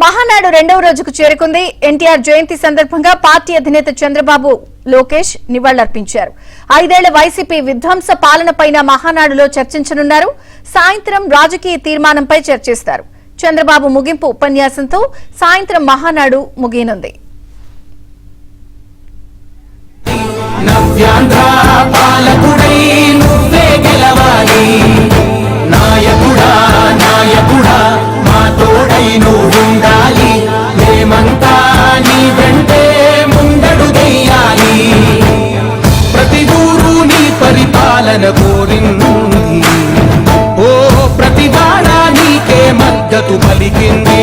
మహానాడు రెండవ రోజుకు చేరుకుంది. ఎన్టీఆర్ జయంతి సందర్భంగా పార్టీ అధినేత చంద్రబాబు లోకేష్ నివాళులర్పించారు. 5 ఏళ్ల వైసీపీ విధ్వంస పాలనపైన మహానాడులో చర్చించనున్నారు. సాయంత్రం రాజకీయ తీర్మానంపై చర్చిస్తారు. చంద్రబాబు ముగింపు ఉపన్యాసంతో సాయంత్రం మహానాడు ముగియనుంది. పరిపాలన కోరింది ఓ ప్రతివాడ నీకే మద్దతు పలికింది.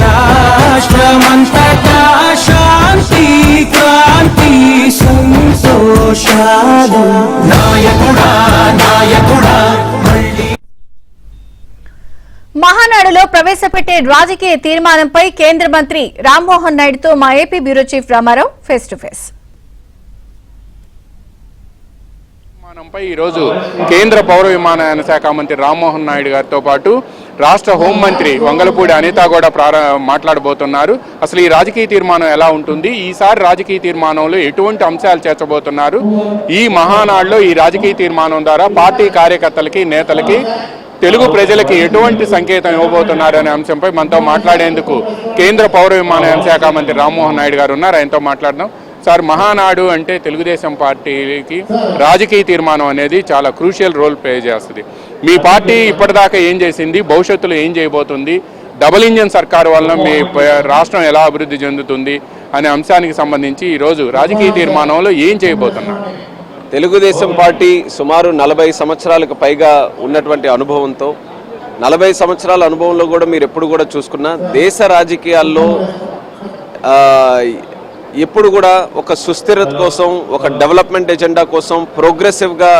రాష్ట్రమంతటా శాంతి క్రాంతి సంతోషాలు నాయకుడా నాయకుడా. మహానాడులో ప్రవేశపెట్టే రాజకీయ తీర్మానంపై కేంద్ర మంత్రి రామ్మోహన్ నాయుడుతో మా AP bureau chief Ramarao face to face. ఈరోజు కేంద్ర పౌర విమానయాన శాఖ మంత్రి రామ్మోహన్ నాయుడు గారితో పాటు రాష్ట్ర హోంమంత్రి వంగలపూడి అనిత కూడా మాట్లాడబోతున్నారు. అసలు ఈ రాజకీయ తీర్మానం ఎలా ఉంటుంది, ఈసారి రాజకీయ తీర్మానంలో ఎటువంటి అంశాలు చేర్చబోతున్నారు, ఈ మహానాడులో ఈ రాజకీయ తీర్మానం ద్వారా పార్టీ కార్యకర్తలకి నేతలకి తెలుగు ప్రజలకి ఎటువంటి సంకేతం ఇవ్వబోతున్నారు అనే అంశంపై మనతో మాట్లాడేందుకు కేంద్ర పౌర విమానయాన శాఖ మంత్రి రామ్మోహన్ నాయుడు గారు ఉన్నారు. ఆయనతో మాట్లాడదాం. సార్, మహానాడు అంటే తెలుగుదేశం పార్టీకి రాజకీయ తీర్మానం అనేది చాలా క్రూషియల్ రోల్ ప్లే చేస్తుంది. మీ పార్టీ ఇప్పటిదాకా ఏం చేసింది, భవిష్యత్తులో ఏం చేయబోతుంది, డబుల్ ఇంజన్ సర్కారు వలన మీ రాష్ట్రం ఎలా అభివృద్ధి చెందుతుంది అనే అంశానికి సంబంధించి ఈరోజు రాజకీయ తీర్మానంలో ఏం చేయబోతున్నారు? తెలుగుదేశం పార్టీ సుమారు 40 సంవత్సరాలకు పైగా ఉన్నటువంటి అనుభవంతో 40 సంవత్సరాల అనుభవంలో కూడా మీరు ఎప్పుడు కూడా చూసుకున్నా దేశ రాజకీయాల్లో ఎప్పుడు కూడా ఒక సుస్థిరత కోసం, ఒక డెవలప్మెంట్ ఎజెండా కోసం, ప్రోగ్రెసివ్గా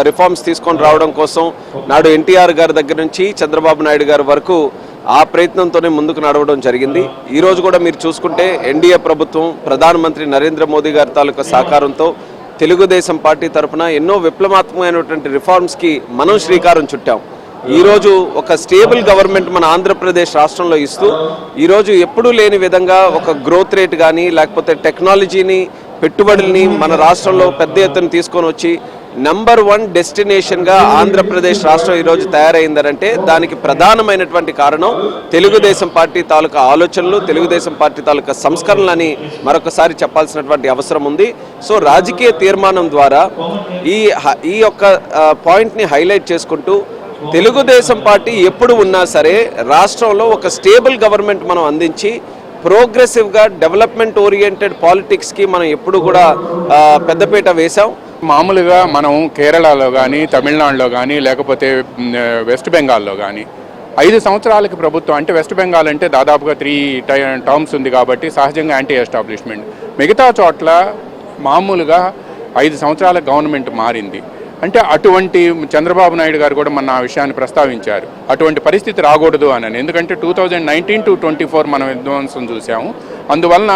రిఫార్మ్స్ తీసుకొని రావడం కోసం నాడు ఎన్టీఆర్ గారి దగ్గర నుంచి చంద్రబాబు నాయుడు గారి వరకు ఆ ప్రయత్నంతోనే ముందుకు నడవడం జరిగింది. ఈరోజు కూడా మీరు చూసుకుంటే ఎన్డీఏ ప్రభుత్వం ప్రధానమంత్రి నరేంద్ర మోదీ గారి తాలూకా సహకారంతో తెలుగుదేశం పార్టీ తరఫున ఎన్నో విప్లవాత్మకమైనటువంటి రిఫార్మ్స్కి మనం శ్రీకారం చుట్టాం. ఈరోజు ఒక స్టేబుల్ గవర్నమెంట్ మన ఆంధ్రప్రదేశ్ రాష్ట్రంలో ఇస్తూ ఈరోజు ఎప్పుడూ లేని విధంగా ఒక గ్రోత్ రేట్ కానీ లేకపోతే టెక్నాలజీని పెట్టుబడుల్ని మన రాష్ట్రంలో పెద్ద ఎత్తున తీసుకొని వచ్చి నంబర్ 1 డెస్టినేషన్గా ఆంధ్రప్రదేశ్ రాష్ట్రం ఈరోజు తయారైందనంటే దానికి ప్రధానమైనటువంటి కారణం తెలుగుదేశం పార్టీ తాలూకా ఆలోచనలు, తెలుగుదేశం పార్టీ తాలూకా సంస్కరణలని మరొకసారి చెప్పాల్సినటువంటి అవసరం ఉంది. సో రాజకీయ తీర్మానం ద్వారా ఈ యొక్క పాయింట్ని హైలైట్ చేసుకుంటూ తెలుగుదేశం పార్టీ ఎప్పుడు ఉన్నా సరే రాష్ట్రంలో ఒక స్టేబుల్ గవర్నమెంట్ మనం అందించి ప్రోగ్రెసివ్గా డెవలప్మెంట్ ఓరియంటెడ్ పాలిటిక్స్కి మనం ఎప్పుడు కూడా పెద్దపీట వేశాం. మామూలుగా మనం కేరళలో కానీ, తమిళనాడులో కానీ, లేకపోతే వెస్ట్ బెంగాల్లో కానీ 5 సంవత్సరాలకి ప్రభుత్వం, అంటే వెస్ట్ బెంగాల్ అంటే దాదాపుగా 3 టర్మ్స్ ఉంది కాబట్టి సహజంగా యాంటీ ఎస్టాబ్లిష్మెంట్. మిగతా చోట్ల మామూలుగా 5 సంవత్సరాల గవర్నమెంట్ మారింది. అంటే అటువంటి చంద్రబాబు నాయుడు గారు కూడా మన ఆ విషయాన్ని ప్రస్తావించారు. అటువంటి పరిస్థితి రాకూడదు అని. ఎందుకంటే 2019 to 24 మనం విధ్వంసం చూసాము. అందువలన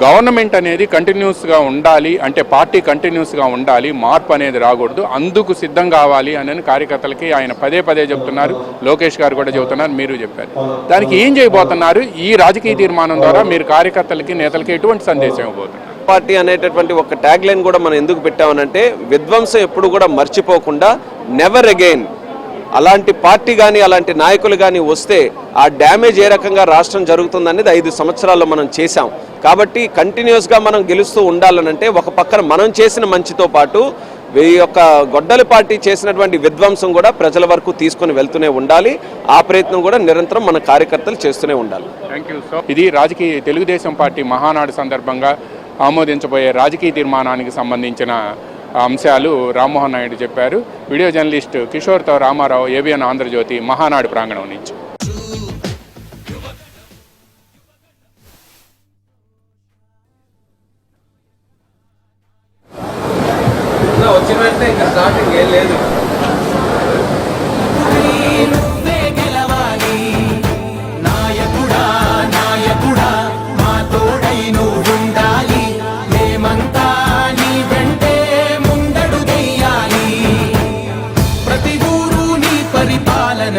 గవర్నమెంట్ అనేది కంటిన్యూస్గా ఉండాలి, అంటే పార్టీ కంటిన్యూస్గా ఉండాలి, మార్పు అనేది రాకూడదు, అందుకు సిద్ధం కావాలి అని కార్యకర్తలకి ఆయన పదే చెప్తున్నారు. లోకేష్ గారు కూడా చెబుతున్నారు, మీరు చెప్పారు. దానికి ఏం చేయబోతున్నారు? ఈ రాజకీయ తీర్మానం ద్వారా మీరు కార్యకర్తలకి నేతలకి ఎటువంటి సందేశం ఇవ్వబోతున్నారు? పార్టీ అనేటటువంటి ఒక ట్యాగ్ లైన్ కూడా మనం ఎందుకు పెట్టామనంటే విధ్వంసం ఎప్పుడు కూడా మర్చిపోకుండా నెవర్ అగైన్ అలాంటి పార్టీ కానీ అలాంటి నాయకులు కానీ వస్తే ఆ డ్యామేజ్ ఏ రకంగా రాష్ట్రం జరుగుతుందనేది 5 సంవత్సరాల్లో మనం చేశాం. కాబట్టి కంటిన్యూస్గా మనం గెలుస్తూ ఉండాలనంటే ఒక పక్కన మనం చేసిన మంచితో పాటు ఈ యొక్క గొడ్డలి పార్టీ చేసినటువంటి విధ్వంసం కూడా ప్రజల వరకు తీసుకుని వెళ్తూనే ఉండాలి. ఆ ప్రయత్నం కూడా నిరంతరం మన కార్యకర్తలు చేస్తూనే ఉండాలి. Thank you. ఇది రాజకీయ తెలుగుదేశం పార్టీ మహానాడు సందర్భంగా ఆమోదించబోయే రాజకీయ తీర్మానానికి సంబంధించిన అంశాలు రామ్మోహన్ నాయుడు చెప్పారు. వీడియో జర్నలిస్ట్ కిషోర్తో రామారావు, ఏబిఎన్ ఆంధ్రజ్యోతి, మహానాడు ప్రాంగణం నుంచి. వచ్చిన వెంటనే ఇంకా స్టార్టింగ్ ఏం లేదు. పరిపాలన